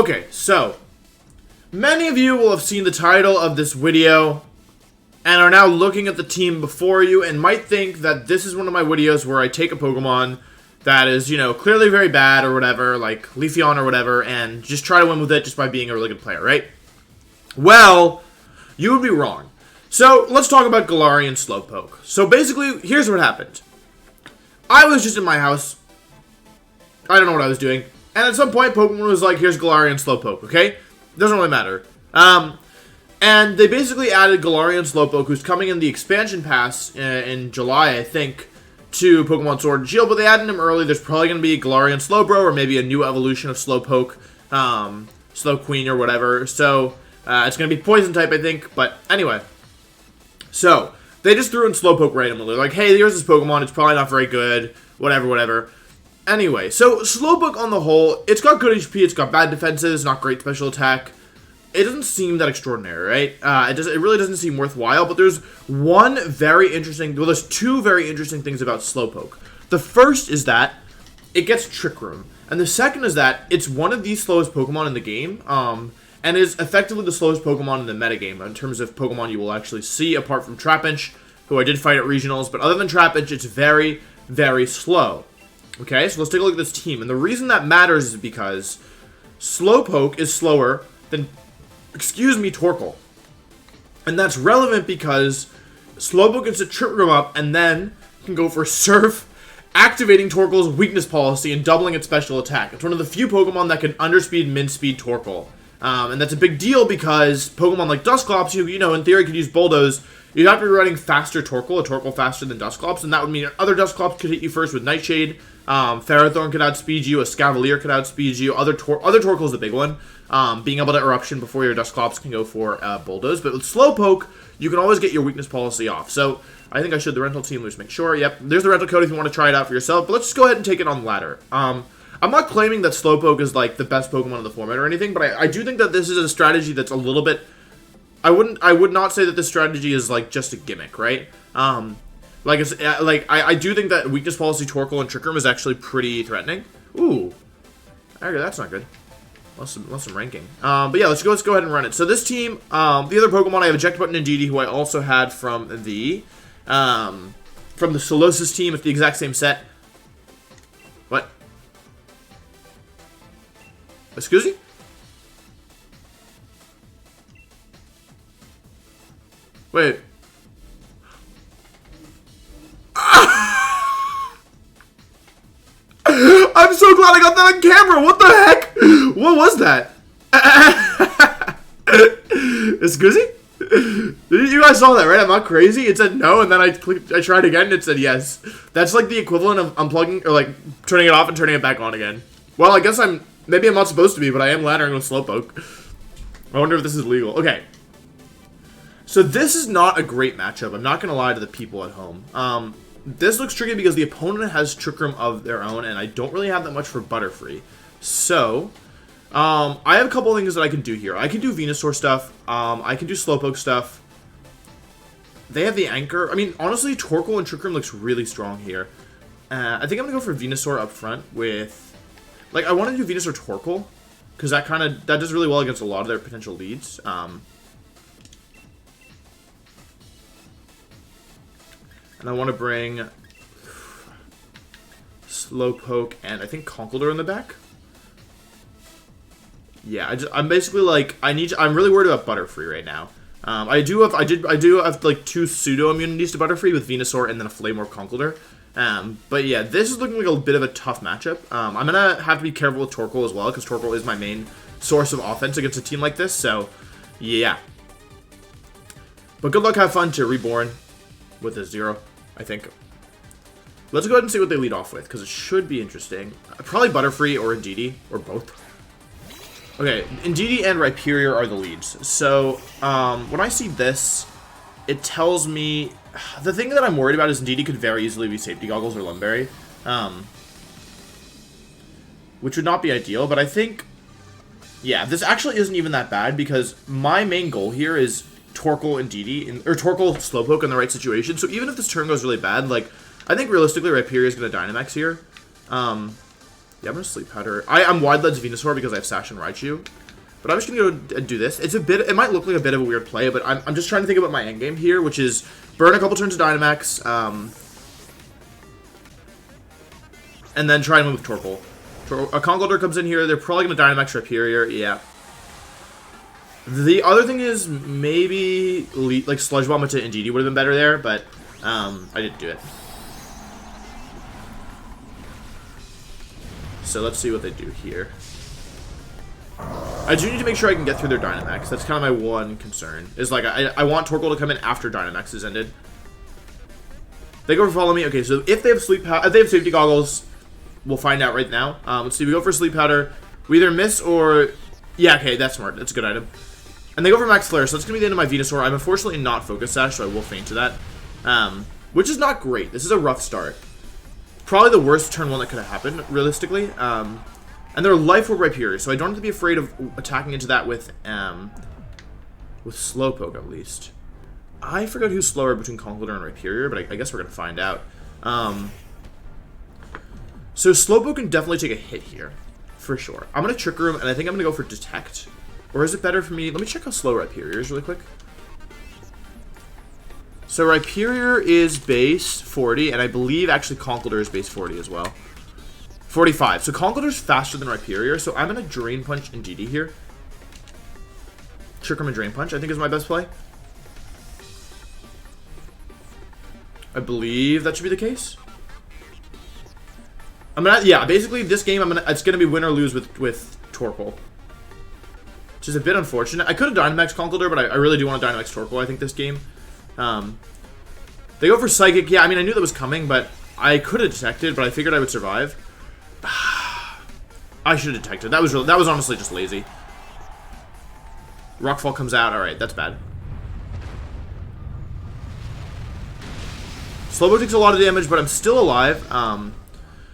Okay, so many of you will have seen the title of this video and are now looking at the team before you and might think that this is one of my videos where I take a Pokemon that is, you know, clearly very bad or whatever, like Leafeon or whatever, and just try to win with it just by being a really good player, right? Well, you would be wrong. So, let's talk about Galarian Slowpoke. So, basically, here's what happened. I was just in my house. I don't know what I was doing. And at some point, Pokemon was like, here's Galarian Slowpoke, okay? Doesn't really matter. And they basically added Galarian Slowpoke, who's coming in the expansion pass in July, I think, to Pokemon Sword and Shield, but they added him early. There's probably going to be Galarian Slowbro, or maybe a new evolution of Slowpoke, Slowqueen or whatever. So, it's going to be Poison type, I think, but anyway. So, they just threw in Slowpoke randomly. They're like, hey, here's this Pokemon, it's probably not very good, whatever. Anyway, so Slowpoke on the whole, it's got good HP, it's got bad defenses, not great special attack. It doesn't seem that extraordinary, right? It really doesn't seem worthwhile, but there's there's two very interesting things about Slowpoke. The first is that it gets Trick Room, and the second is that it's one of the slowest Pokemon in the game, and is effectively the slowest Pokemon in the metagame in terms of Pokemon you will actually see, apart from Trapinch, who I did fight at Regionals, but other than Trapinch, it's very, very slow. Okay, so let's take a look at this team, and the reason that matters is because Slowpoke is slower than Torkoal. And that's relevant because Slowpoke gets a Trick Room up and then can go for Surf, activating Torkoal's weakness policy and doubling its special attack. It's one of the few Pokemon that can underspeed, min-speed Torkoal. And that's a big deal because Pokemon like Dusclops, you know, in theory could use Bulldoze. You'd have to be running faster Torkoal, a Torkoal faster than Dusclops, and that would mean other Dusclops could hit you first with Nightshade. Ferrothorn could outspeed you, a Scavalier could outspeed you, other Torkoal's the big one. Being able to Eruption before your Dusclops can go for Bulldoze. But with Slowpoke, you can always get your weakness policy off. So, I think I should the rental team, let's make sure. Yep, there's the rental code if you want to try it out for yourself. But let's just go ahead and take it on the ladder. I'm not claiming that Slowpoke is like the best Pokemon in the format or anything, but I do think that this is a strategy that's a little bit... I would not say that this strategy is like just a gimmick, right? I do think that weakness policy Torkoal and Trick Room is actually pretty threatening. Ooh. Okay, that's not good. Lost some ranking. But yeah, let's go ahead and run it. So this team, the other Pokemon, I have Eject Button and Indeedee, who I also had from the Solosis team. It's the exact same set. What? Excuse me? Wait. I'm so glad I got that on camera. What the heck? What was that? Excuse me? You guys saw that, right? I'm not crazy. It said no, and then I tried again, and it said yes. That's like the equivalent of unplugging, or like turning it off and turning it back on again. Well, I guess maybe I'm not supposed to be, but I am laddering with Slowpoke. I wonder if this is legal. Okay. So this is not a great matchup. I'm not going to lie to the people at home. This looks tricky because the opponent has Trick Room of their own, and I don't really have that much for Butterfree. So, I have a couple things that I can do here. I can do Venusaur stuff. I can do Slowpoke stuff. They have the Anchor. I mean, honestly, Torkoal and Trick Room looks really strong here. I think I'm going to go for Venusaur up front with... Like, I want to do Venusaur Torkoal, because that does really well against a lot of their potential leads. And I want to bring Slowpoke and I think Conkeldurr in the back. Yeah, I'm basically like I'm really worried about Butterfree right now. I do have like two pseudo immunities to Butterfree with Venusaur and then a Flamor Conkeldurr. But yeah, this is looking like a bit of a tough matchup. I'm gonna have to be careful with Torkoal as well because Torkoal is my main source of offense against a team like this. So yeah. But good luck, have fun to Reborn with a 0. I think. Let's go ahead and see what they lead off with, because it should be interesting. Probably Butterfree or Indeedee, or both. Okay, Indeedee and Rhyperior are the leads. So, when I see this, it tells me... The thing that I'm worried about is Indeedee could very easily be Safety Goggles or Lumberry. Which would not be ideal, but I think... Yeah, this actually isn't even that bad, because my main goal here is Torkoal and Indeedee, or Torkoal Slowpoke in the right situation. So even if this turn goes really bad, like, I think realistically Rhyperior is going to Dynamax here. Yeah, I'm gonna Sleep Powder. I'm Wide Led's Venusaur because I have Sash and Raichu. But I'm just gonna go and do this. It's a bit, it might look like a bit of a weird play, but I'm just trying to think about my endgame here, which is burn a couple turns of Dynamax, and then try and move with Torkoal. A Conkeldurr comes in here, they're probably gonna Dynamax Rhyperior, yeah. The other thing is maybe like Sludge Bomb into Indeedee would have been better there, but I didn't do it. So let's see what they do here. I do need to make sure I can get through their Dynamax. That's kind of my one concern. Is like I want Torkoal to come in after Dynamax is ended. They go for Follow Me. Okay, so if they have if they have Safety Goggles, we'll find out right now. Let's see. We go for Sleep Powder. We either miss or yeah. Okay, that's smart. That's a good item. And they go for Max Flare, so that's gonna be the end of my Venusaur. I'm unfortunately not Focus Sash, so I will faint to that. Which is not great. This is a rough start. Probably the worst turn one that could have happened, realistically. And they're Life Orb Rhyperior, so I don't have to be afraid of attacking into that with Slowpoke, at least. I forgot who's slower between Conkeldurr and Rhyperior, but I guess we're going to find out. So Slowpoke can definitely take a hit here, for sure. I'm going to Trick Room, and I think I'm going to go for Detect. Or is it better for me? Let me check how slow Rhyperior is really quick. So Rhyperior is base 40, and I believe actually Conkeldurr is base 40 as well. 45. So Conkeldurr's faster than Rhyperior, so I'm going to Drain Punch Indeedee here. Trick Room and Drain Punch, I think is my best play. I believe that should be the case. Yeah, basically this game it's gonna be win or lose with Torkoal. Which is a bit unfortunate. I could have Dynamax Conkeldurr, but I really do want to Dynamax Torkoal, I think, this game. They go for Psychic. Yeah, I mean, I knew that was coming, but I could have detected, but I figured I would survive. I should have detected. That was honestly just lazy. Rockfall comes out. Alright, that's bad. Slowpoke takes a lot of damage, but I'm still alive.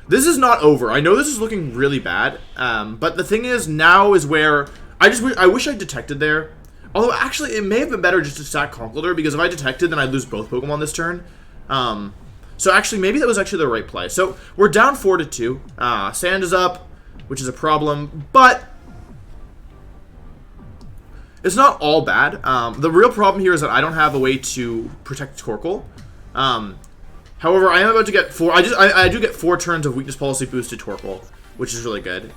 This is not over. I know this is looking really bad, but the thing is, now is where I wish I detected there. Although, actually, it may have been better just to stack Conkeldurr, because if I detected, then I'd lose both Pokemon this turn. So, actually, maybe that was actually the right play. So, we're down 4-2. Sand is up, which is a problem, but it's not all bad. The real problem here is that I don't have a way to protect Torkoal. However, I am about to get I do get 4 turns of Weakness Policy boosted Torkoal, which is really good.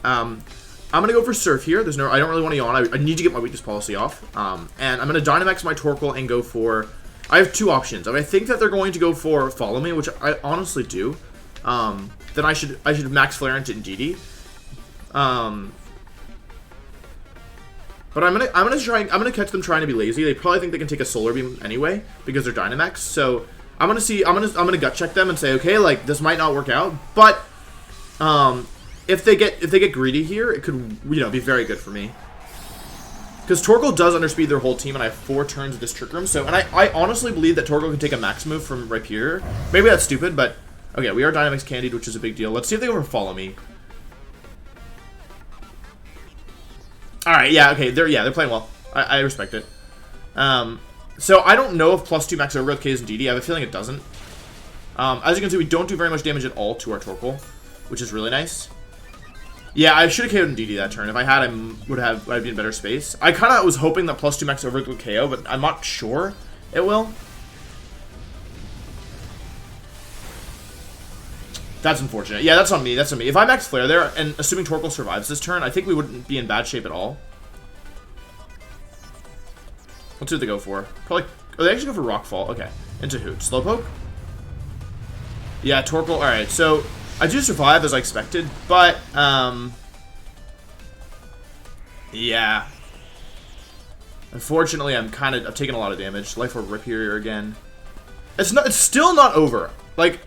I'm going to go for Surf here. I don't really want to yawn. I need to get my Weakness Policy off. And I'm going to Dynamax my Torkoal and go for... I have 2 options. If I think that they're going to go for Follow Me, which I honestly do, then I should Max Flare into Indeedee. But I'm gonna catch them trying to be lazy. They probably think they can take a Solar Beam anyway because they're Dynamax. So I'm gonna gut check them and say, okay, like this might not work out, but if they get greedy here, it could be very good for me. Because Torkoal does underspeed their whole team, and I have 4 turns of this Trick Room. So, and I honestly believe that Torkoal can take a max move from Rhyperior. Maybe that's stupid, but okay, we are Dynamax Candied, which is a big deal. Let's see if they go for Follow Me. All right, yeah, okay, they're playing well. I respect it. So I don't know if +2 max overgrowth KOs Indeedee. I have a feeling it doesn't. As you can see, we don't do very much damage at all to our Torkoal, which is really nice. Yeah, I should have KO'd Indeedee that turn. If I had, I'd be in better space. I kind of was hoping that +2 max overgrowth would KO, but I'm not sure it will. That's unfortunate. Yeah, that's on me. That's on me. If I max Flare there, and assuming Torkoal survives this turn, I think we wouldn't be in bad shape at all. Let's see what they go for. Probably... Oh, they actually go for Rockfall. Okay. Into who? Slowpoke? Yeah, Torkoal. Alright, so... I do survive as I expected, but... yeah. Unfortunately, I've taken a lot of damage. Life Orb Rhyperior again. It's still not over. Like...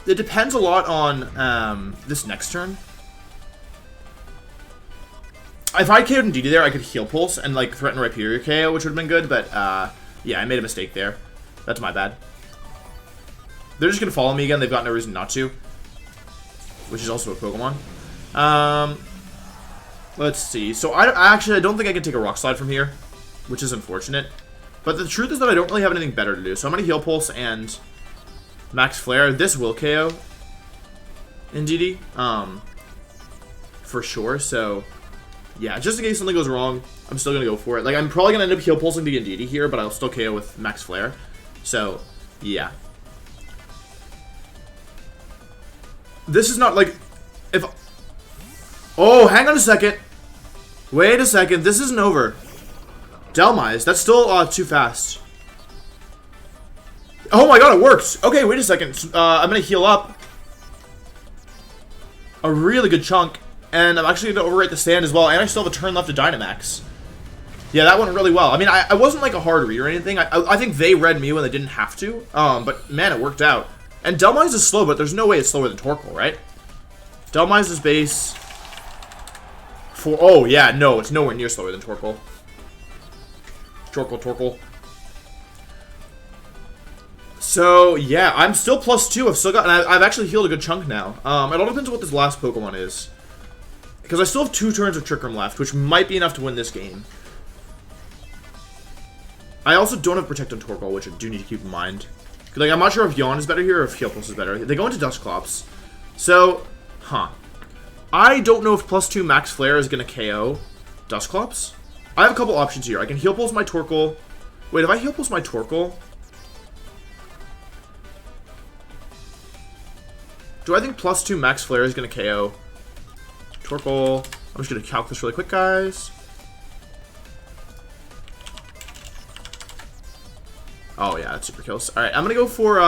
It depends a lot on this next turn. If I KO'd Indeedee there, I could Heal Pulse and like threaten Rhyperior KO, which would have been good, but yeah, I made a mistake there. That's my bad. They're just going to follow me again. They've got no reason not to. Which is also a Pokemon. Let's see. So I don't think I can take a Rock Slide from here, which is unfortunate. But the truth is that I don't really have anything better to do. So I'm going to Heal Pulse and... Max Flare. This will KO Indeedee. for sure. So, yeah, just in case something goes wrong, I'm still going to go for it. Like, I'm probably going to end up heal pulsing the Indeedee here, but I'll still KO with Max Flare. So, yeah. This is not, like, if... Oh, hang on a second. Wait a second. This isn't over. Delmise. That's still too fast. Oh my god, it works. Okay, wait a second. I'm going to heal up a really good chunk. And I'm actually going to overwrite the stand as well. And I still have a turn left to Dynamax. Yeah, that went really well. I mean, I wasn't like a hard read or anything. I think they read me when they didn't have to. But man, it worked out. And Delmise is slow, but there's no way it's slower than Torkoal, right? Delmise's base... Oh, yeah, no, it's nowhere near slower than Torkoal. Torkoal. So, yeah, I'm still +2. I've still got... And I've actually healed a good chunk now. It all depends on what this last Pokemon is. Because I still have 2 turns of Trick Room left, which might be enough to win this game. I also don't have Protect on Torkoal, which I do need to keep in mind. Like, I'm not sure if Yawn is better here or if Heal Pulse is better. They go into Dusclops. So, I don't know if +2 Max Flare is going to KO Dusclops. I have a couple options here. I can Heal Pulse my Torkoal. Wait, if I Heal Pulse my Torkoal... Do I think +2 Max Flare is going to KO Torkoal? I'm just going to calc this really quick, guys. Oh yeah, that's super kills. All right, I'm gonna go for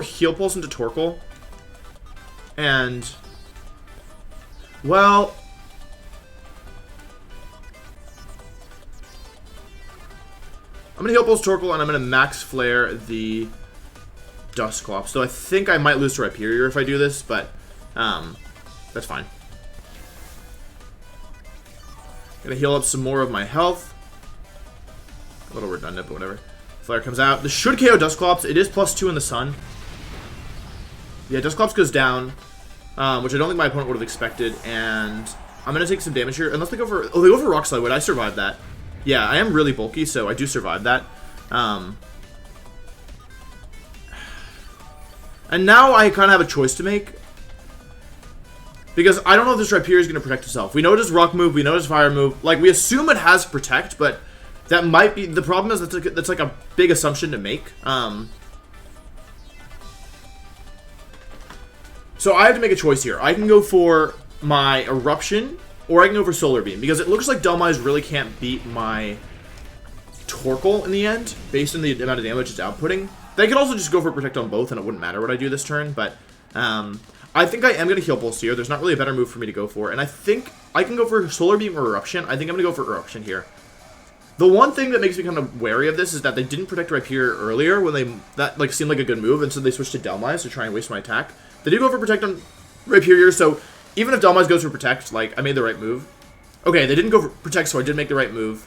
Heal Pulse into Torkoal, and well, I'm gonna Heal Pulse Torkoal and I'm gonna Max Flare the Dusclops. So I think I might lose to Rhyperior if I do this, but that's fine. Gonna heal up some more of my health. A little redundant, but whatever. Flare comes out. This should KO Dusclops. It is +2 in the sun. Yeah, Dusclops goes down, which I don't think my opponent would have expected. And I'm going to take some damage here. Unless they go for... Oh, they go for Rock Slide. Wait, I survived that. Yeah, I am really bulky, so I do survive that. And now I kind of have a choice to make. Because I don't know if this Rhyperior is going to protect itself. We know it has Rock move. We know it has Fire move. Like, we assume it has Protect, but... That might be... The problem is that's like a big assumption to make. So I have to make a choice here. I can go for my Eruption, or I can go for Solar Beam. Because it looks like Delmise really can't beat my Torkoal in the end, based on the amount of damage it's outputting. They could also just go for Protect on both, and it wouldn't matter what I do this turn. But I think I am going to Heal Pulse here. There's not really a better move for me to go for. And I think I can go for Solar Beam or Eruption. I think I'm going to go for Eruption here. The one thing that makes me kind of wary of this is that they didn't protect Rhyperior earlier when that like seemed like a good move, and so they switched to Delmise to try and waste my attack. They did go for Protect on Rhyperior, so even if Delmise goes for Protect, like, I made the right move. Okay, they didn't go for Protect, so I did make the right move.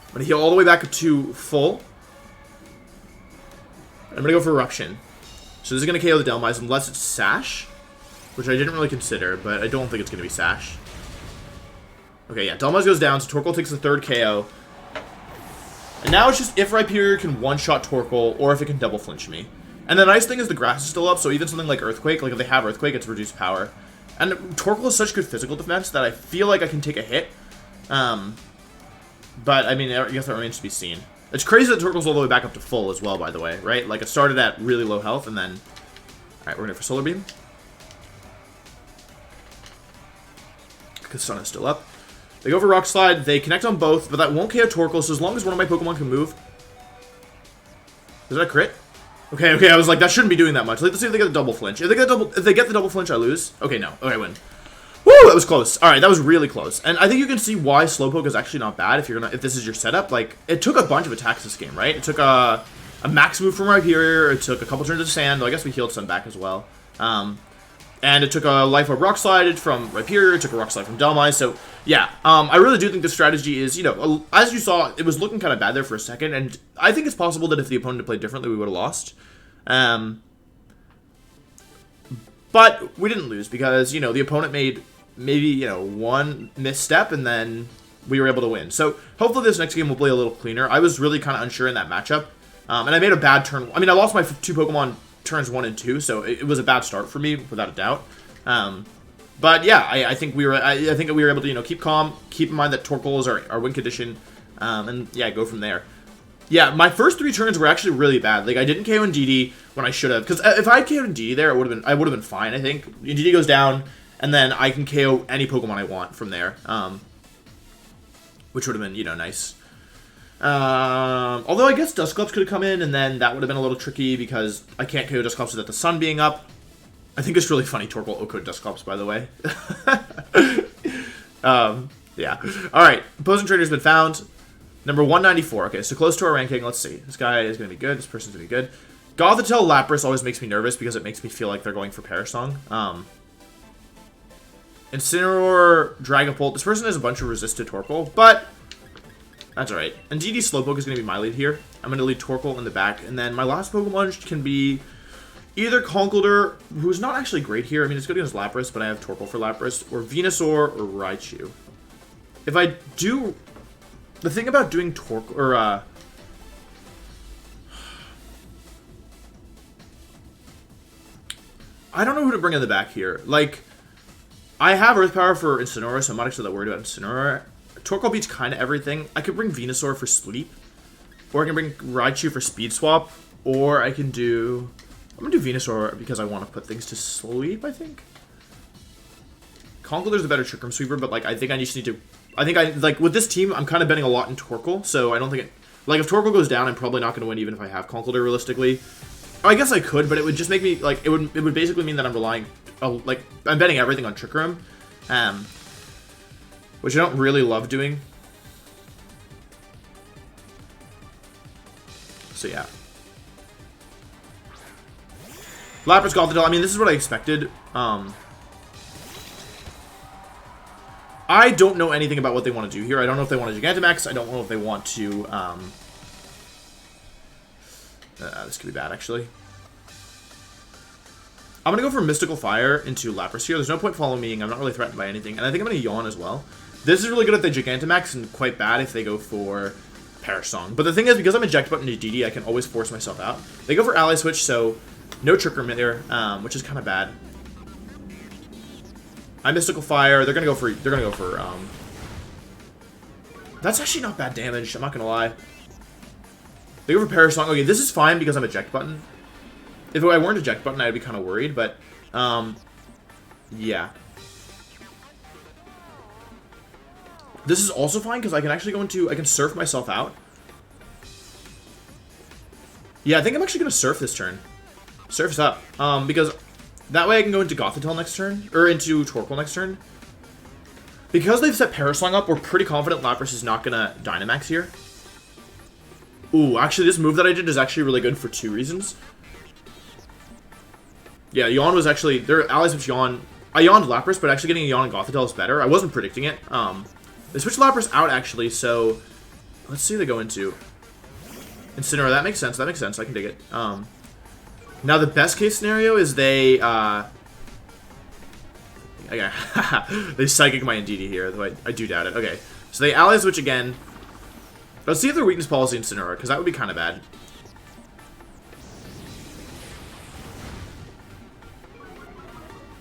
I'm going to heal all the way back to full. I'm going to go for Eruption. So this is going to KO the Delmise unless it's Sash, which I didn't really consider, but I don't think it's going to be Sash. Okay, yeah, Delmise goes down, so Torkoal takes the 3rd KO. And now it's just if Rhyperior can one-shot Torkoal, or if it can double flinch me. And the nice thing is the grass is still up, so even something like Earthquake, like if they have Earthquake, it's reduced power. And Torkoal is such good physical defense that I feel like I can take a hit. But, I mean, I guess that remains to be seen. It's crazy that Torkoal's all the way back up to full as well, by the way, right? Like, it started at really low health, and then... Alright, we're going for Solar Beam. Because Sun is still up. They go for Rock Slide, they connect on both, but that won't KO Torkoal, so as long as one of my Pokemon can move... Is that a crit? Okay, I was like, that shouldn't be doing that much. Let's see if they get the double flinch. If they get the double flinch, I lose. Okay, no. Okay, I win. Woo, that was close. Alright, that was really close. And I think you can see why Slowpoke is actually not bad if this is your setup. Like, it took a bunch of attacks this game, right? It took a max move from Rhyperior, it took a couple turns of Sand, though I guess we healed Sun back as well. And it took a Life Orb Rock Slide from Rhyperior, it took a Rock Slide from Delmise, so yeah, I really do think this strategy is, you know, as you saw, it was looking kind of bad there for a second, and I think it's possible that if the opponent had played differently, we would have lost. But we didn't lose because, you know, the opponent made maybe, you know, one misstep, and then we were able to win. So hopefully this next game will play a little cleaner. I was really kind of unsure in that matchup, and I made a bad turn. I mean, I lost my 2 Pokemon turns 1 and 2, so it was a bad start for me, without a doubt. But yeah, I think we were I think we were able to, you know, keep calm, keep in mind that Torkoal is our win condition, and yeah, go from there. Yeah, my first 3 turns were actually really bad. Like, I didn't KO Ndidi when I should have, because if I had KO'd Ndidi there, I would have been fine. I think Ndidi goes down, and then I can KO any Pokemon I want from there, which would have been, you know, nice. Although I guess Dusclops could have come in, and then that would have been a little tricky because I can't KO Dusclops without the sun being up. I think it's really funny Torkoal OHKO'd Dusclops, by the way. Yeah. Alright, opposing trader's been found. Number 194. Okay, so close to our ranking. Let's see. This guy is going to be good. This person's going to be good. Gothitelle Lapras always makes me nervous because it makes me feel like they're going for Parasong. Incineroar, Dragapult. This person has a bunch of resist to Torkoal, but that's alright. And DD Slowpoke is going to be my lead here. I'm going to lead Torkoal in the back. And then my last Pokemon can be either Conkeldurr, who's not actually great here. I mean, it's good against Lapras, but I have Torkoal for Lapras. Or Venusaur or Raichu. If I do... The thing about doing Torkoal... Or, I don't know who to bring in the back here. Like, I have Earth Power for Incineroar, so I'm not actually that worried about Incineroar. Torkoal beats kind of everything. I could bring Venusaur for Sleep. Or I can bring Raichu for Speed Swap. Or I can do... I'm going to do Venusaur because I want to put things to sleep, I think. Conkeldurr's a better Trick Room Sweeper, but, like, I think I just need to... like, with this team, I'm kind of betting a lot in Torkoal, so I don't think it... Like, if Torkoal goes down, I'm probably not going to win even if I have Conkeldurr, realistically. I guess I could, but it would just make me, like, it would basically mean that I'm relying... like, I'm betting everything on Trick Room. Which I don't really love doing. So, yeah. Lapras Gothitelle, I mean, this is what I expected. I don't know anything about what they want to do here. I don't know if they want to Gigantamax. I don't know if they want to, this could be bad, actually. I'm going to go for Mystical Fire into Lapras here. There's no point following me. I'm not really threatened by anything. And I think I'm going to Yawn as well. This is really good at the Gigantamax and quite bad if they go for Parasong. But the thing is, because I'm Eject Button to DD, I can always force myself out. They go for Ally Switch, so no Trick Room there, which is kind of bad. I Mystical Fire. They're gonna go for. That's actually not bad damage. I'm not gonna lie. They go for Parasong. Okay, this is fine because I'm Eject Button. If I weren't Eject Button, I'd be kind of worried. But yeah. This is also fine because I can actually go into. I can surf myself out. Yeah, I think I'm actually gonna surf this turn. Surf's up. Because that way I can go into Gothitelle next turn, or into Torkoal next turn. Because they've set Parasong up, we're pretty confident Lapras is not gonna Dynamax here. Ooh, actually this move that I did is actually really good for 2 reasons. Yeah, Yawn was actually, their allies with Yawn. I yawned Lapras, but actually getting a Yawn and Gothitelle is better. I wasn't predicting it. They switched Lapras out actually, so let's see who they go into. Incineroar, that makes sense, I can dig it. Now, the best case scenario is they, okay, they Psychic my Ndidi here, though I do doubt it. Okay, so they Ally Switch again. Let's see if their weakness policy Incineroar, because that would be kind of bad.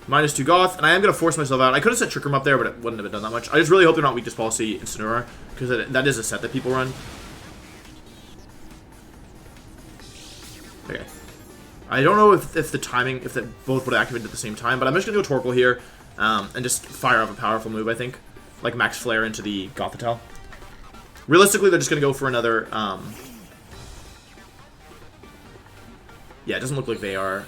-2 Goth, and I am going to force myself out. I could have set Trick Room up there, but it wouldn't have done that much. I just really hope they're not weakness policy Incineroar, because that is a set that people run. Okay. I don't know if the timing, if they both would have activated at the same time, but I'm just going to go Torkoal here, and just fire off a powerful move, I think. Like Max Flare into the Gothitelle. Realistically, they're just going to go for another, yeah, it doesn't look like they are,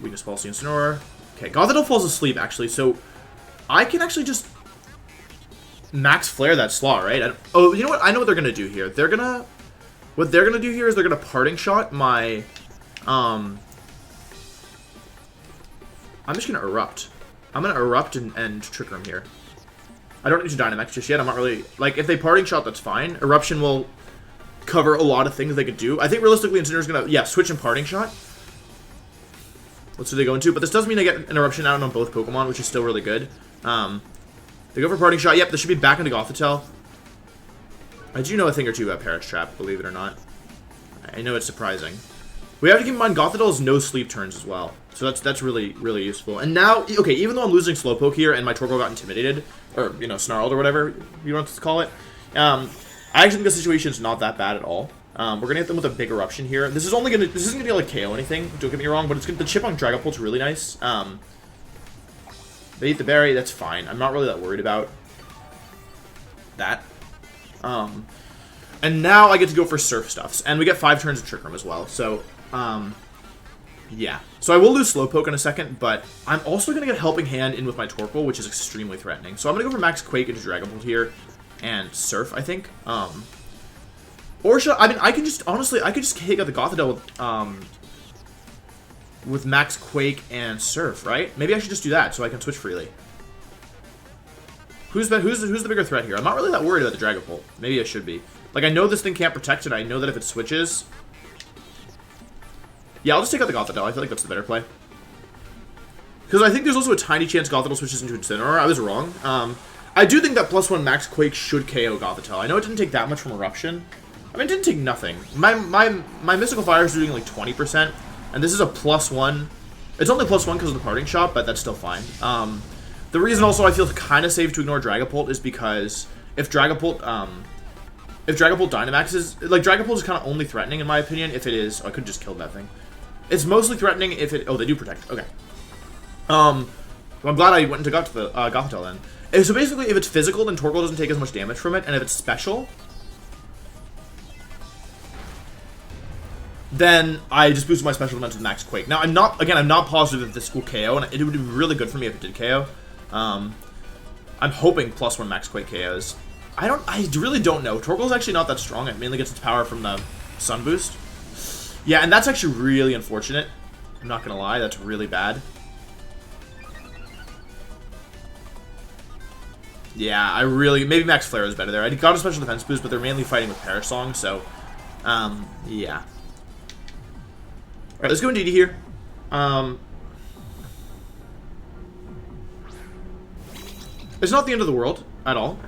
weakness policy Incineroar. Okay, Gothitelle falls asleep, actually, so I can actually just Max Flare that Slaw, right? Oh, you know what? I know what they're going to do here. What they're going to do here is they're going to Parting Shot my, I'm just going to Erupt. I'm going to Erupt and Trick Room here. I don't need to Dynamax just yet. I'm not really, like, if they Parting Shot, that's fine. Eruption will cover a lot of things they could do. I think realistically Incineroar's going to, yeah, switch and Parting Shot. Let's see what they go into. But this does mean I get an Eruption out on both Pokemon, which is still really good. They go for Parting Shot. Yep, this should be back into Gothitelle. I do know a thing or two about Parrot Trap, believe it or not. I know it's surprising. We have to keep in mind Gothitelle has no sleep turns as well. So that's really, really useful. And now, okay, even though I'm losing Slowpoke here and my Torkoal got intimidated, or, you know, snarled or whatever you want to call it, I actually think the situation's not that bad at all. We're gonna hit them with a big eruption here. This isn't gonna be like KO anything, don't get me wrong, but the chip on Dragapult's really nice. They eat the berry, that's fine. I'm not really that worried about that. And now I get to go for Surf Stuffs, and we get 5 turns of Trick Room as well, so, yeah. So I will lose Slowpoke in a second, but I'm also going to get Helping Hand in with my Torkoal, which is extremely threatening. So I'm going to go for Max Quake into Dragapult here, and Surf, I think. Or should I mean, I can just, honestly, I could just take out the Gothitelle with Max Quake and Surf, right? Maybe I should just do that so I can switch freely. Who's the bigger threat here? I'm not really that worried about the Dragapult. Maybe I should be. Like, I know this thing can't protect it. I know that if it switches... Yeah, I'll just take out the Gothitelle. I feel like that's the better play. Because I think there's also a tiny chance Gothitelle switches into Incineroar. I was wrong. I do think that +1 Max Quake should KO Gothitelle. I know it didn't take that much from Eruption. I mean, it didn't take nothing. My Mystical Fire is doing like 20%, and this is a +1. It's only +1 because of the Parting Shot, but that's still fine. The reason also I feel kind of safe to ignore Dragapult is because if Dragapult Dynamaxes, like, Dragapult is kind of only threatening in my opinion if it is... Oh, I could just kill that thing. It's mostly threatening if it... Oh, they do protect. Okay. Well, I'm glad I went into Gothitelle then. So basically, if it's physical, then Torkoal doesn't take as much damage from it, and if it's special, then I just boosted my special defense with Max Quake. Now, I'm not positive if this will KO, and it would be really good for me if it did KO. I'm hoping +1 Max Quake KOs. I really don't know. Torkoal's actually not that strong. It mainly gets its power from the Sun Boost. Yeah, and that's actually really unfortunate. I'm not gonna lie, that's really bad. Yeah, maybe Max Flare is better there. I got a special defense boost, but they're mainly fighting with Parasong, so, yeah. Alright, let's go Indeedee here. It's not the end of the world at all.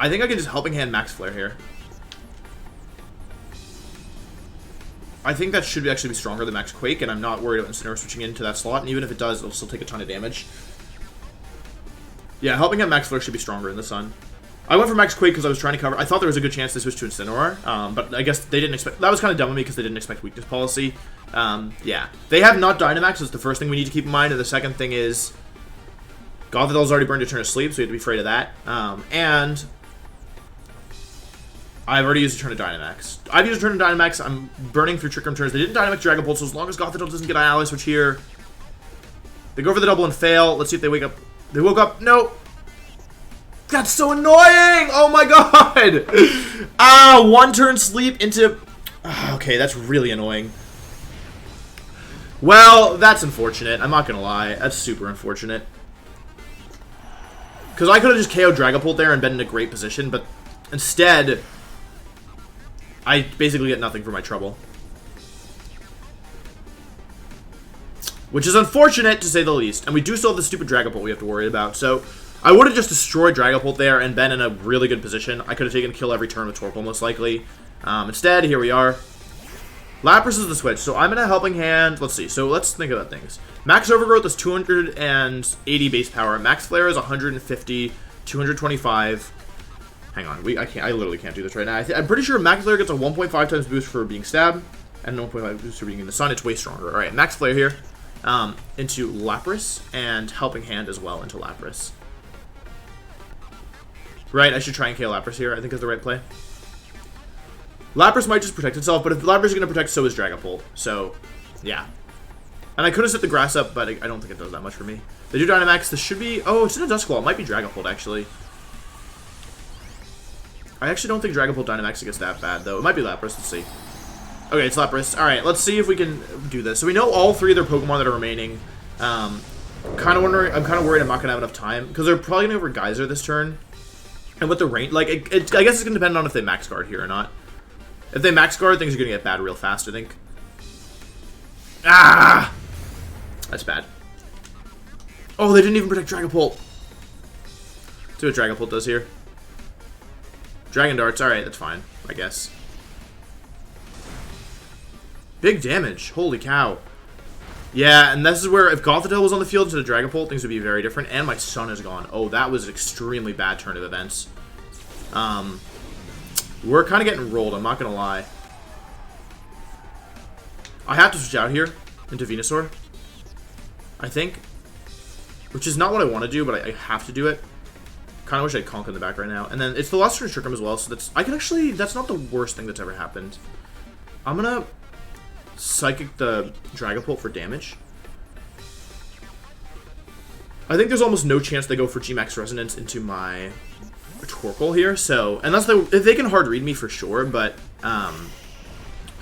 I think I can just Helping Hand Max Flare here. I think that should actually be stronger than Max Quake, and I'm not worried about Incineroar switching into that slot, and even if it does, it'll still take a ton of damage. Yeah, Helping Hand Max Flare should be stronger in the Sun. I went for Max Quake because I was trying to cover... I thought there was a good chance they switched to Incineroar, but I guess they didn't expect... That was kind of dumb of me because they didn't expect Weakness Policy. Yeah. They have not Dynamax, that's the first thing we need to keep in mind, and the second thing is... Gothitelle's already burned a turn of sleep, so we have to be afraid of that. And... I've already used a turn of Dynamax. I've used a turn of Dynamax. I'm burning through Trick Room turns. They didn't Dynamax Dragapult, so as long as Gothitelle doesn't get an ally switch here... They go for the double and fail. Let's see if they wake up. They woke up. No! That's so annoying! Oh my god! One turn sleep into... Okay, that's really annoying. Well, that's unfortunate. I'm not gonna lie. That's super unfortunate. Because I could have just KO'd Dragapult there and been in a great position, but instead... I basically get nothing for my trouble. Which is unfortunate, to say the least. And we do still have the stupid Dragapult we have to worry about, so... I would have just destroyed Dragapult there and been in a really good position. I could have taken a kill every turn with Torkoal, most likely. Instead, here we are. Lapras is the switch, so I'm in a Helping Hand. Let's see, so let's think about things. Max Overgrowth is 280 base power. Max Flare is 150, 225. Hang on, I literally can't do this right now. I'm pretty sure Max Flare gets a 1.5 times boost for being stabbed, and 1.5 boost for being in the sun. It's way stronger. Alright, Max Flare here. Into Lapras, and Helping Hand as well into Lapras. Right, I should try and KO Lapras here. I think is the right play. Lapras might just protect itself, but if Lapras is going to protect, so is Dragapult. So, yeah. And I could have set the grass up, but I don't think it does that much for me. They do Dynamax. This should be... Oh, it's in a Duskull. It might be Dragapult, actually. I actually don't think Dragapult Dynamax gets that bad, though. It might be Lapras. Let's see. Okay, it's Lapras. Alright, let's see if we can do this. So we know all three of their Pokemon that are remaining. I'm kind of worried I'm not going to have enough time, because they're probably going to go for Geyser this turn. And with the range, like, I guess it's going to depend on if they max guard here or not. If they max guard, things are going to get bad real fast, I think. Ah! That's bad. Oh, they didn't even protect Dragapult. Let's see what Dragapult does here. Dragon Darts, alright, that's fine, I guess. Big damage. Holy cow. Yeah, and this is where if Gothitelle was on the field instead of Dragapult, things would be very different. And my sun is gone. Oh, that was an extremely bad turn of events. We're kind of getting rolled, I'm not going to lie. I have to switch out here into Venusaur, I think. Which is not what I want to do, but I have to do it. Kind of wish I had Conk in the back right now. And then it's the Luster and Trick 'em as well, so that's... I can actually... That's not the worst thing that's ever happened. I'm going to Psychic the Dragapult for damage. I think there's almost no chance they go for G-Max Resonance into my Torkoal here, so... Unless they can hard read me for sure, but... I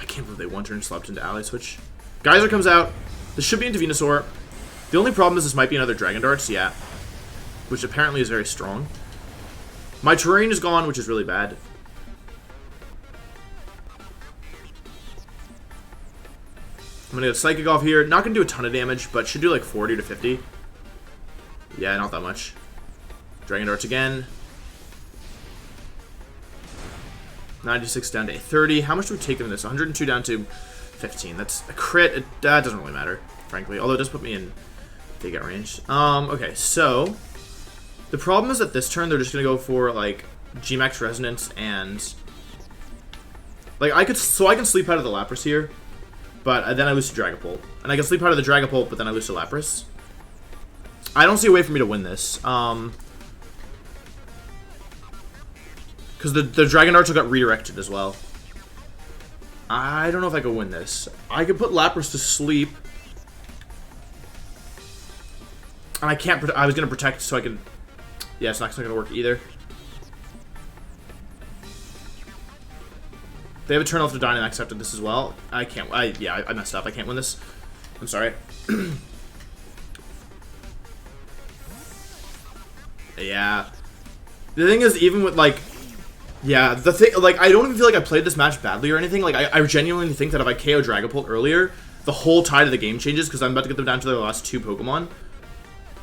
can't believe they one-turn slept into Ally Switch. Geyser comes out. This should be into Venusaur. The only problem is this might be another Dragon Darts, yeah. Which apparently is very strong. My terrain is gone, which is really bad. I'm going to go Psychic off here. Not going to do a ton of damage, but should do like 40 to 50. Yeah, not that much. Dragon Darts again. 96 down to 30. How much do we take them in this? 102 down to 15. That's a crit. That doesn't really matter, frankly. Although it does put me in take-out range. Okay, so... The problem is that this turn they're just going to go for, like, G-Max Resonance and... Like, I can sleep out of the Lapras here, but then I lose to Dragapult. And I can sleep out of the Dragapult, but then I lose to Lapras. I don't see a way for me to win this. Because the Dragon Darts got redirected as well. I don't know if I could win this. I could put Lapras to sleep. And I can't... I was going to protect so I could... Yeah, it's not going to work either. They have a turn off to Dynamax after this as well. I can't... Yeah, I messed up. I can't win this. I'm sorry. Yeah. The thing is, even with, like... Yeah, the thing... Like, I don't even feel like I played this match badly or anything. Like, I genuinely think that if I KO Dragapult earlier, the whole tide of the game changes, because I'm about to get them down to their last 2 Pokemon.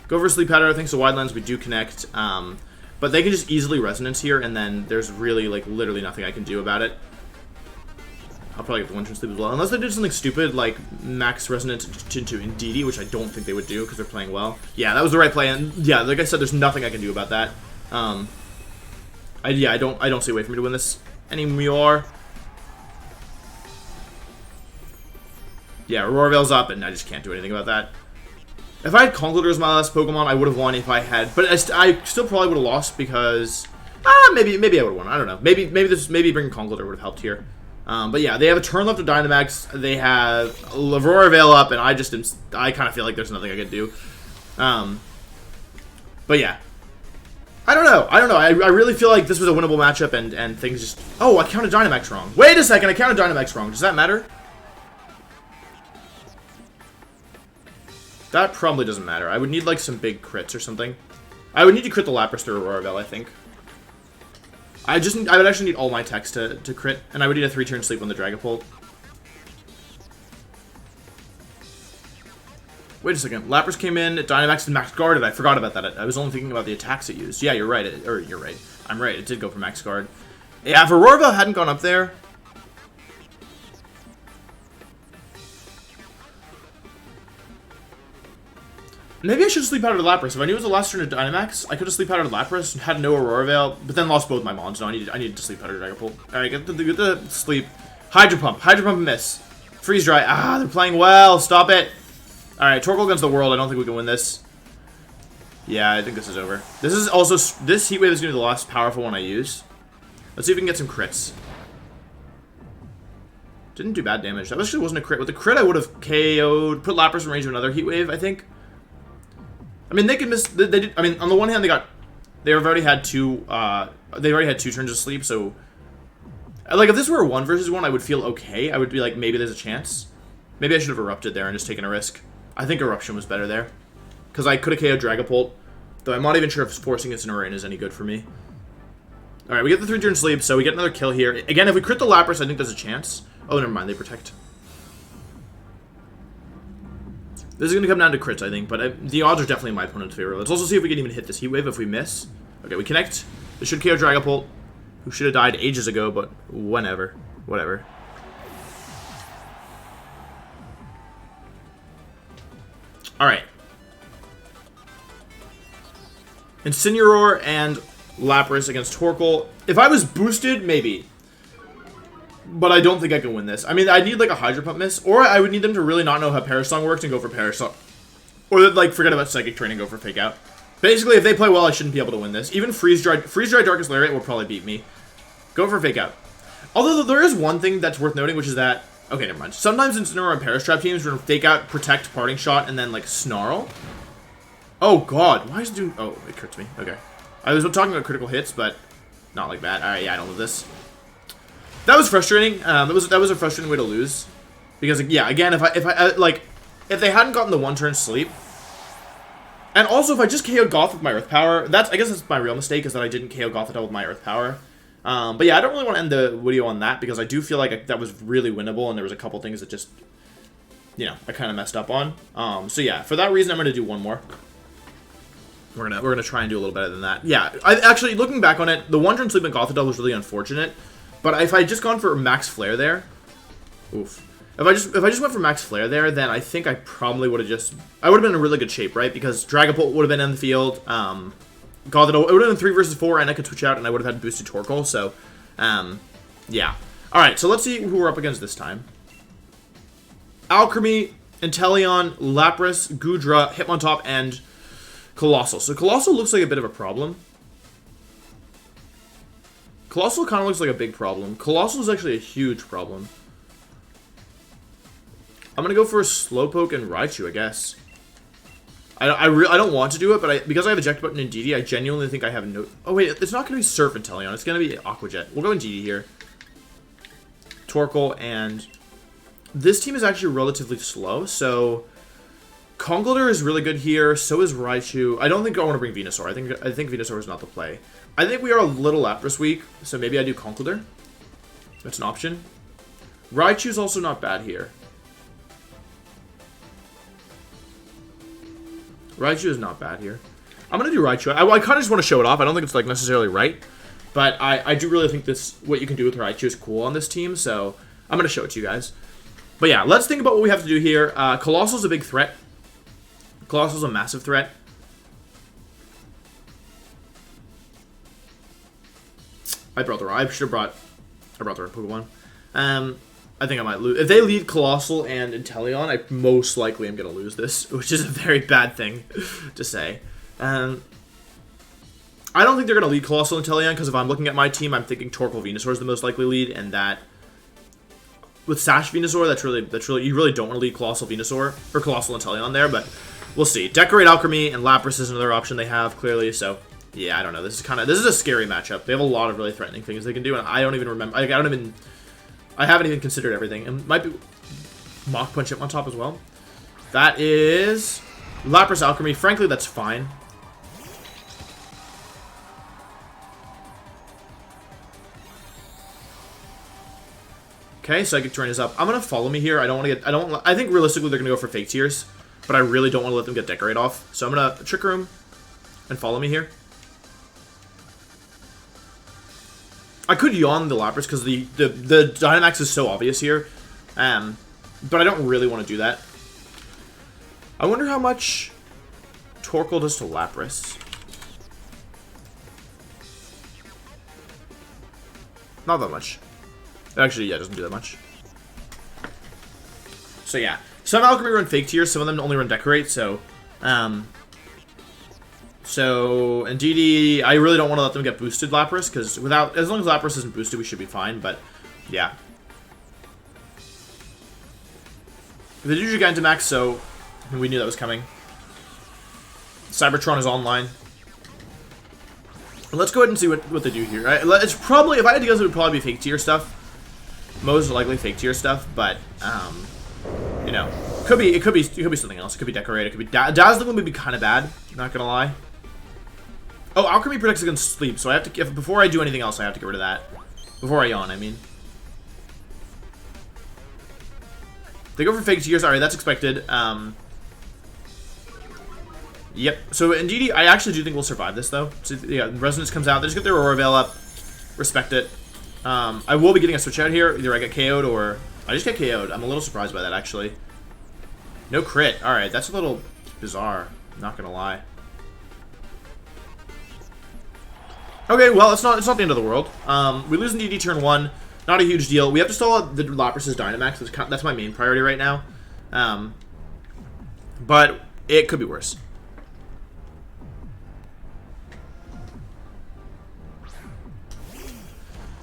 Go for Sleep Powder, thanks to Wide Lens, we do connect. But they can just easily Resonance here, and then there's really, like, literally nothing I can do about it. I'll probably get the one-turn sleep as well. Unless they did something stupid, like Max Resonance into Indeedee, which I don't think they would do, because they're playing well. Yeah, that was the right play, and yeah, like I said, there's nothing I can do about that. Yeah, I don't see a way for me to win this anymore. Yeah, Roarveil's up, and I just can't do anything about that. If I had Conkeldurr as my last Pokemon, I would have won if I had... But I still probably would have lost because... maybe I would have won. I don't know. Maybe bringing Conkeldurr would have helped here. But yeah, they have a turn left of Dynamax. They have Roarveil up, and I kind of feel like there's nothing I can do. But yeah. I don't know. I really feel like this was a winnable matchup, and things just... Oh, I counted Dynamax wrong. Wait a second, I counted Dynamax wrong. Does that matter? That probably doesn't matter. I would need, like, some big crits or something. I would need to crit the Lapras through Roarveil, I think. I would actually need all my techs to crit, and I would need a 3-turn sleep on the Dragapult. Wait a second. Lapras came in, Dynamax and Max Guarded. I forgot about that. I was only thinking about the attacks it used. Yeah, you're right. You're right. I'm right. It did go for Max Guard. Yeah, if Roarveil hadn't gone up there... Maybe I should sleep out of Lapras. If I knew it was the last turn of Dynamax, I could have sleep out of Lapras, had no Roarveil, but then lost both my mons. No, I needed to sleep out of Dragapult. Alright, get the sleep. Hydro Pump and miss. Freeze Dry. Ah, they're playing well. Stop it. Alright, Torkoal against the world. I don't think we can win this. Yeah, I think this is over. This is also... This Heat Wave is going to be the last powerful one I use. Let's see if we can get some crits. Didn't do bad damage. That actually wasn't a crit. With the crit, I would have KO'd... Put Lapras in range of another Heat Wave, I think. I mean, they could miss... They did, I mean, on the one hand, they've already had 2... they've already had 2 turns of sleep, so... Like, if this were a 1 versus 1, I would feel okay. I would be like, maybe there's a chance. Maybe I should have Erupted there and just taken a risk. I think Eruption was better there. Because I could have KO'd Dragapult. Though I'm not even sure if forcing Incinerate is any good for me. Alright, we get the 3-turn sleep, so we get another kill here. Again, if we crit the Lapras, I think there's a chance. Oh, never mind, they protect. This is going to come down to crits, I think, but the odds are definitely in my opponent's favor. Let's also see if we can even hit this Heat Wave if we miss. Okay, we connect. This should KO Dragapult, who should have died ages ago, but whenever. Whatever. Alright. Incineroar and Lapras against Torkoal. If I was boosted, maybe. But I don't think I can win this. I mean, I need like a Hydro Pump miss, or I would need them to really not know how Parasong works and go for Parasong. Or like forget about Psychic Terrain and go for Fake Out. Basically, if they play well, I shouldn't be able to win this. Even Freeze Dry Darkest Lariat will probably beat me. Go for Fake Out. Although there is one thing that's worth noting, which is that... Okay, never mind. Sometimes in Incineroar and Parastrap teams, we're going to Fake Out, Protect, Parting Shot, and then, like, Snarl. Oh, God. Why is it doing... Oh, it hurts me. Okay. I was talking about critical hits, but not like that. Alright, yeah, I don't love this. That was frustrating. That was a frustrating way to lose. Because, yeah, again, if they hadn't gotten the one-turn sleep... And also, if I just KO'd Goth with my Earth Power... I guess that's my real mistake, is that I didn't KO Goth with my Earth Power. But yeah, I don't really want to end the video on that because I do feel like that was really winnable and there was a couple things that just, you know, I kind of messed up on. So yeah, for that reason, I'm going to do one more. We're gonna try and do a little better than that. Yeah, actually, looking back on it, the one-turn sleep in Gothitelle was really unfortunate. But if I just gone for Max Flare there, oof. If I just went for Max Flare there, then I think I probably would have I would have been in really good shape, right? Because Dragapult would have been in the field. Gothitelle, it would have been 3 versus 4, and I could switch out, and I would have had boosted Torkoal, so, yeah. Alright, so let's see who we're up against this time. Alchemy, Inteleon, Lapras, Goodra, Hitmontop, and Colossal. So Colossal looks like a bit of a problem. Colossal kind of looks like a big problem. Colossal is actually a huge problem. I'm going to go for a Slowpoke and Raichu, I guess. I don't want to do it, but because I have Eject Button in DD, I genuinely think I have no... Oh, wait, it's not going to be Surf Inteleon. It's going to be Aqua Jet. We'll go in DD here. Torkoal, and... This team is actually relatively slow, so... Conkeldurr is really good here. So is Raichu. I don't think I want to bring Venusaur. I think Venusaur is not the play. I think we are a little Lapras weak, so maybe I do Conkeldurr. That's an option. Raichu is also not bad here. Raichu is not bad here. I'm going to do Raichu. I kind of just want to show it off. I don't think it's like necessarily right. But I do really think what you can do with Raichu is cool on this team. So I'm going to show it to you guys. But yeah, let's think about what we have to do here. Colossal's a big threat. Colossal's a massive threat. I should have brought the right Pokemon. I think I might lose. If they lead Colossal and Inteleon, I most likely am going to lose this, which is a very bad thing to say. I don't think they're going to lead Colossal and Inteleon, because if I'm looking at my team, I'm thinking Torkoal Venusaur is the most likely lead, and that with Sash Venusaur, that's really you really don't want to lead Colossal Venusaur or Colossal Inteleon there, but we'll see. Decorate Alchemy and Lapras is another option they have clearly, so yeah, I don't know. This is a scary matchup. They have a lot of really threatening things they can do, and I don't even remember. I haven't even considered everything. It might be Mach Punch on top as well. That is Lapras Alchemy. Frankly, that's fine. Okay, Psychic Terrain is up. I'm gonna follow me here. I think realistically they're gonna go for Fake Tears, but I really don't want to let them get Decorate off. So I'm gonna Trick Room and follow me here. I could yawn the Lapras because the Dynamax is so obvious here, but I don't really want to do that. I wonder how much Torkoal does to Lapras. Not that much. Actually, yeah, it doesn't do that much. So yeah, some Alchemy run Fake Tears, some of them only run Decorate, so... So, in DD, I really don't want to let them get boosted Lapras, because as long as Lapras isn't boosted, we should be fine, but, yeah. They do Gigantamax, so we knew that was coming. Cybertron is online. Let's go ahead and see what they do here. It's probably, if I had to guess, it would probably be Fake Tier stuff. Most likely Fake Tier stuff, but, you know, it could be something else. It could be Decorate, it could be Dazzling would be kind of bad, not gonna lie. Oh, Alchemy protects against sleep, so I have to, before I do anything else, I have to get rid of that. Before I yawn, I mean. They go for Fake Tears, alright, that's expected. Yep, so in DD, I actually do think we'll survive this, though. So, yeah, Resonance comes out, they just get their Aurora Veil up. Respect it. I will be getting a switch out here, either I get KO'd or... I just get KO'd. I'm a little surprised by that, actually. No crit, alright, that's a little... bizarre. Not gonna lie. Okay, well, it's not the end of the world. We lose in DD turn 1. Not a huge deal. We have to stall out the Lapras's Dynamax. That's my main priority right now. But it could be worse.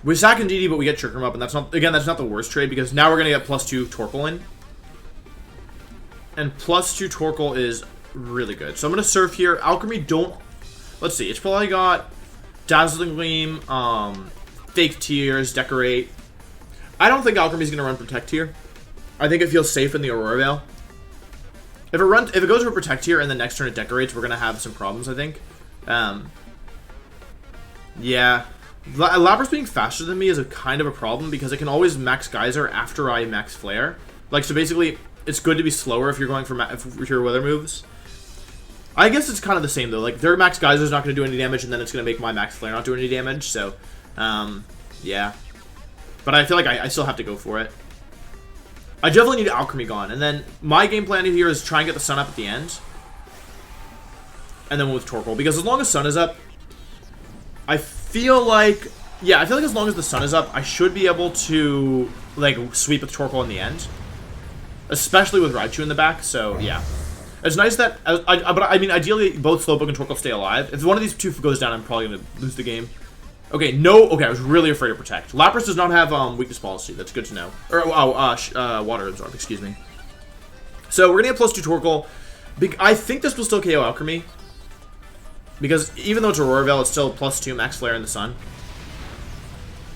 We sack in DD, but we get Trick Room up, and that's not the worst trade, because now we're going to get +2 Torkoal in. And +2 Torkoal is really good. So I'm going to Surf here. Alchemy don't... Let's see. It's probably got Dazzling Gleam, Fake Tears, Decorate. I don't think Alchemy's going to run Protect here. I think it feels safe in the Aurora Veil. If it goes for Protect here and the next turn it Decorates, we're going to have some problems, I think. Yeah. Lapras being faster than me is a kind of a problem because it can always max Geyser after I max Flare. Like, so basically, it's good to be slower if you're going for if your weather moves. I guess it's kind of the same, though. Like, their max Geyser is not going to do any damage, and then it's going to make my max Flare not do any damage, so, yeah. But I feel like I still have to go for it. I definitely need Alchemy gone, and then my game plan here is try and get the Sun up at the end. And then with Torkoal, because as long as Sun is up, I feel like as long as the Sun is up, I should be able to, like, sweep with Torkoal in the end. Especially with Raichu in the back, so, yeah. It's nice that, but I mean, ideally, both Slowpoke and Torkoal stay alive. If one of these two goes down, I'm probably going to lose the game. Okay, I was really afraid of Protect. Lapras does not have weakness policy. That's good to know. Or, Water Absorb, excuse me. So, we're going to get +2 Torkoal. I think this will still KO Alchemy. Because even though it's Aurora Veil, it's still +2 max Flare in the Sun.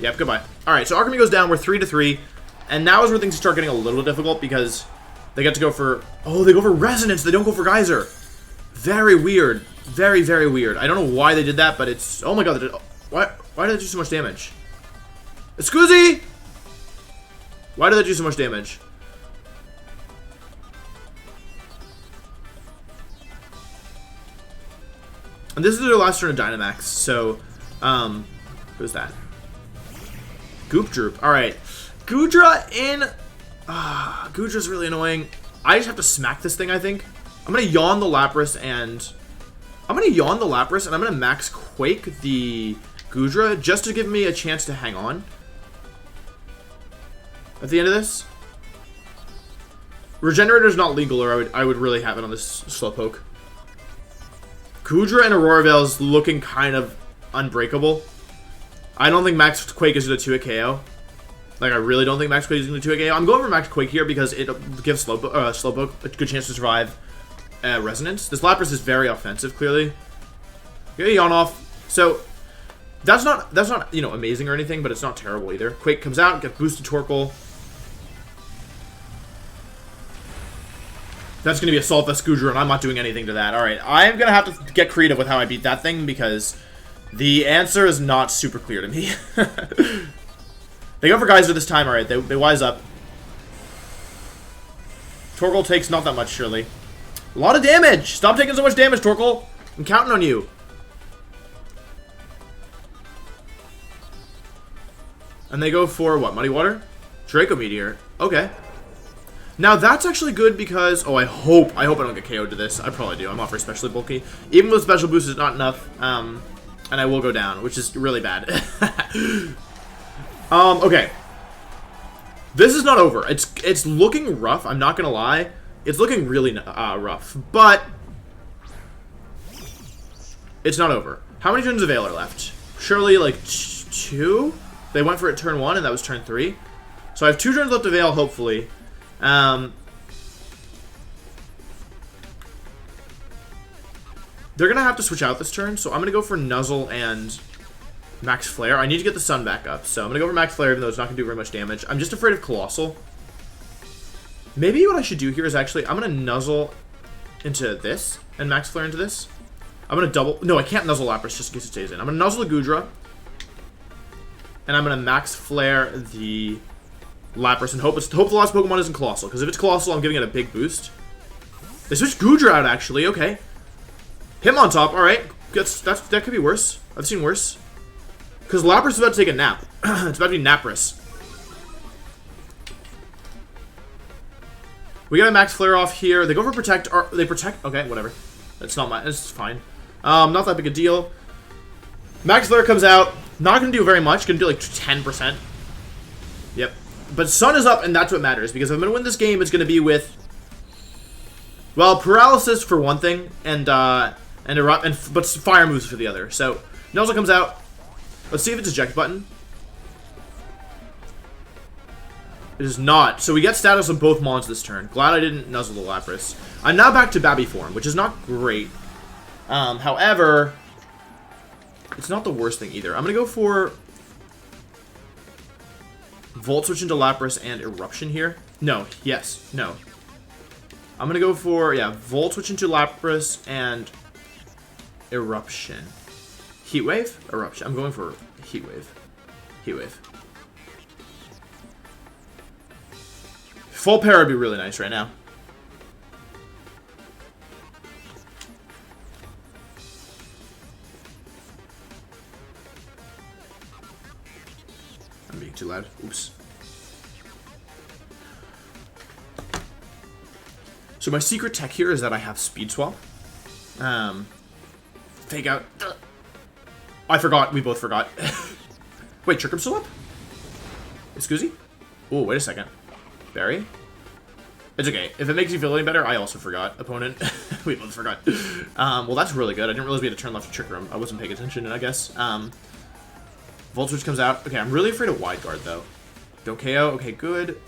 Yep, goodbye. Alright, so Alchemy goes down. We're 3-3. And now is where things start getting a little difficult because they get to go for... Oh, they go for Resonance. They don't go for Geyser. Very weird. Very, very weird. I don't know why they did that, but it's... Oh my god, they did... Why did they do so much damage? Excuse! Why did they do so much damage? And this is their last turn of Dynamax, so, who's that? Goop Droop. Alright. Goodra in... Goodra's really annoying. I just have to smack this thing, I think. I'm gonna yawn the Lapras, and... I'm gonna max Quake the Goodra, just to give me a chance to hang on. At the end of this. Regenerator's not legal, or I would really have it on this Slowpoke. Goodra and Aurora Veil is looking kind of unbreakable. I don't think Max Quake is going to 2-hit KO. Like, I really don't think Max Quake is going to 2-hit KO. I'm going for Max Quake here because it gives Slowpoke a good chance to survive Resonance. This Lapras is very offensive, clearly. Get a yawn off. So, that's not, you know, amazing or anything, but it's not terrible either. Quake comes out, gets boosted Torkoal. That's going to be Assault Vest Goodra, and I'm not doing anything to that. Alright, I'm going to have to get creative with how I beat that thing, because the answer is not super clear to me. They go for Geyser this time, alright, they wise up. Torkoal takes not that much, surely. A lot of damage! Stop taking so much damage, Torkoal! I'm counting on you. And they go for, what, Muddy Water? Draco Meteor. Okay. Now, that's actually good because... Oh, I hope I don't get KO'd to this. I probably do. I'm off for especially bulky. Even with special boost, it's not enough. And I will go down, which is really bad. Okay. This is not over. It's looking rough. I'm not going to lie. It's looking really rough. But... it's not over. How many turns of Veil are left? Surely, like, 2? They went for it turn 1, and that was turn 3. So I have 2 turns left to Veil, hopefully. They're gonna have to switch out this turn, so I'm gonna go for Nuzzle and Max Flare. I need to get the Sun back up, so I'm gonna go for Max Flare, even though it's not gonna do very much damage. I'm just afraid of Colossal. Maybe what I should do here is actually, I'm gonna Nuzzle into this, and Max Flare into this. I'm gonna double... No, I can't Nuzzle Lapras just in case it stays in. I'm gonna Nuzzle the Goodra, and I'm gonna Max Flare the... Lapras and hope the last Pokemon isn't Colossal, because if it's Colossal, I'm giving it a big boost. They switched Goodra out, actually. Okay. Him on top. Alright. That could be worse. I've seen worse. Because Lapras is about to take a nap. It's about to be Napras. We got a max flare off here. They go for protect. Or they protect. Okay, whatever. It's not my. It's fine. Not that big a deal. Max flare comes out. Not gonna do very much. Gonna do like 10%. Yep. But sun is up, and that's what matters. Because if I'm gonna win this game, it's gonna be with, well, paralysis for one thing, but fire moves for the other. So Nuzzle comes out. Let's see if it's eject button. It is not. So we get status on both mons this turn. Glad I didn't Nuzzle the Lapras. I'm now back to Babby form, which is not great. However, it's not the worst thing either. I'm going to go for Volt Switch into Lapras and Eruption here. No. Yes. No. I'm going to go for, yeah, Volt Switch into Lapras and Eruption. Heat Wave? Eruption. I'm going for Heat Wave. Heat Wave. Full Para would be really nice right now. I'm being too loud. Oops. So my secret tech here is that I have Speed Swap. Fake out. I forgot. We both forgot. Wait, Trick Room's still up? Excuse me? Oh, wait a second. Barry? It's okay. If it makes you feel any better, I also forgot. Opponent. We both forgot. Well, that's really good. I didn't realize we had to turn left to Trick Room. I wasn't paying attention, I guess. Volt Switch comes out. Okay, I'm really afraid of Wide Guard, though. Don't KO. Okay, good.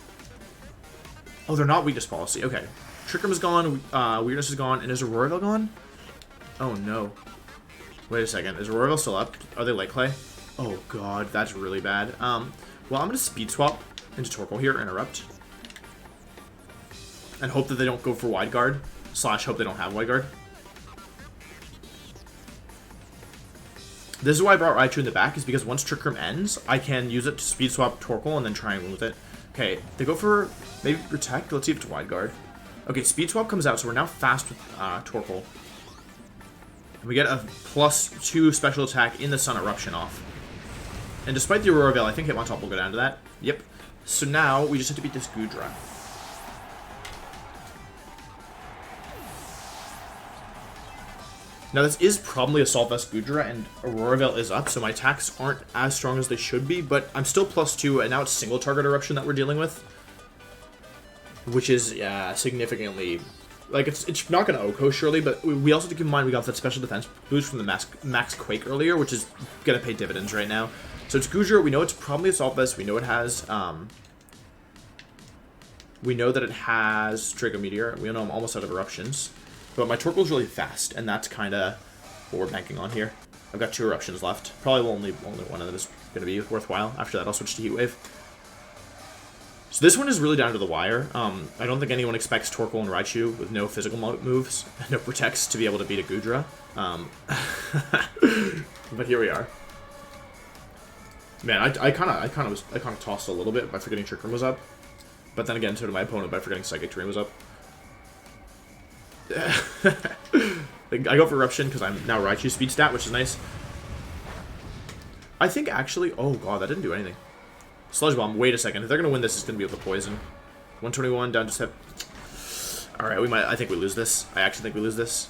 Oh, they're not Weakness Policy. Okay. Trick Room is gone. Weirdness is gone. And is Aurora Veil gone? Oh, no. Wait a second. Is Aurora Veil still up? Are they Light Clay? Oh, God. That's really bad. Well, I'm going to Speed Swap into Torkoal here and Erupt. And hope that they don't go for Wide Guard. / hope they don't have Wide Guard. This is why I brought Raichu in the back, is because once Trick Room ends, I can use it to Speed Swap Torkoal and then try and win with it. Okay, they go for maybe Protect. Let's see if it's Wide Guard. Okay, Speed Swap comes out, so we're now fast with Torkoal. And we get a +2 special attack in the Sun Eruption off. And despite the Aurora Veil, I think Hitmontop will go down to that. Yep. So now we just have to beat this Goodra. Now, this is probably Assault Vest Goodra, and Aurora Veil is up, so my attacks aren't as strong as they should be, but I'm still +2, and now it's single target Eruption that we're dealing with. Which is, significantly... Like, it's not going to OHKO, surely, but we also have to keep in mind we got that special defense boost from the Max Quake earlier, which is going to pay dividends right now. So it's Goodra, we know it's probably Assault Vest, we know it has, we know that it has Draco Meteor, we know I'm almost out of Eruptions. But my Torkoal's really fast, and that's kind of what we're banking on here. I've got 2 Eruptions left. Probably only one of them is going to be worthwhile. After that, I'll switch to Heat Wave. So this one is really down to the wire. I don't think anyone expects Torkoal and Raichu with no physical moves, no protects, to be able to beat a Goodra. But here we are. Man, I kind of tossed a little bit by forgetting Trick Room was up. But then again, so did my opponent by forgetting Psychic Terrain was up. I go for Eruption because I'm now Raichu speed stat, which is nice. I think actually... Oh, God, that didn't do anything. Sludge Bomb. Wait a second. If they're going to win this, it's going to be with the Poison. 121 down to 7. Alright, we might... I think we lose this. I actually think we lose this.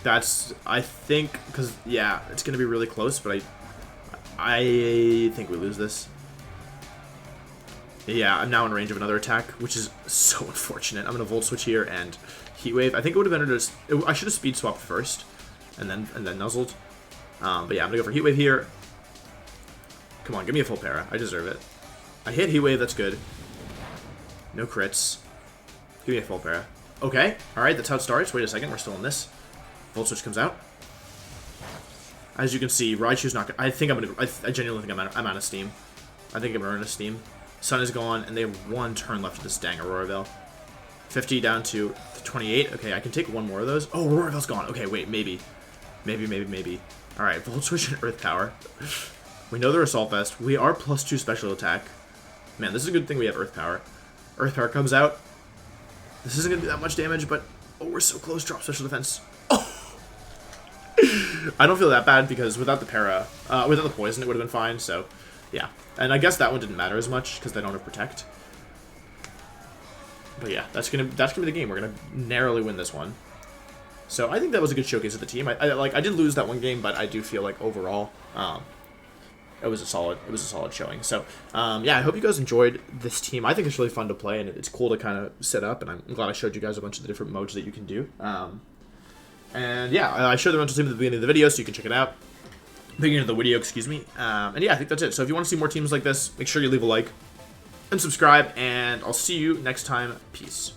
That's... I think... Because, yeah, it's going to be really close, but I think we lose this. Yeah, I'm now in range of another attack, which is so unfortunate. I'm going to Volt Switch here and Heat Wave. I think it would have been just... I should have Speed Swapped first and then Nuzzled. But yeah, I'm going to go for Heat Wave here. Come on, give me a full para. I deserve it. I hit Heat Wave, that's good. No crits. Give me a full para. Okay, alright, that's how it starts. Wait a second, we're still in this. Volt Switch comes out. As you can see, Raichu's not... I think I'm going to... I genuinely think I'm out of steam. I think I'm running out of steam. Sun is gone, and they have 1 turn left of this dang Aurora Veil. 50 down to 28. Okay, I can take 1 more of those. Oh, Aurora Veil's gone. Okay, wait, maybe. Maybe. Alright, Volt Switch and Earth Power. We know they're Assault Vest. We are +2 special attack. Man, this is a good thing we have Earth Power. Earth Power comes out. This isn't going to do that much damage, but... Oh, we're so close. Drop special defense. Oh! I don't feel that bad, because without the para... without the Poison, it would have been fine, so... Yeah. And I guess that one didn't matter as much, because they don't have Protect. But yeah, that's gonna be the game. We're gonna narrowly win this one. So I think that was a good showcase of the team. I did lose that one game, but I do feel like overall, it was a solid showing. So yeah, I hope you guys enjoyed this team. I think it's really fun to play, and it's cool to kind of set up. And I'm glad I showed you guys a bunch of the different modes that you can do. And yeah, I showed the rental team at the beginning of the video, so you can check it out. Beginning of the video, excuse me. And yeah, I think that's it. So if you want to see more teams like this, make sure you leave a like and subscribe, and I'll see you next time. Peace.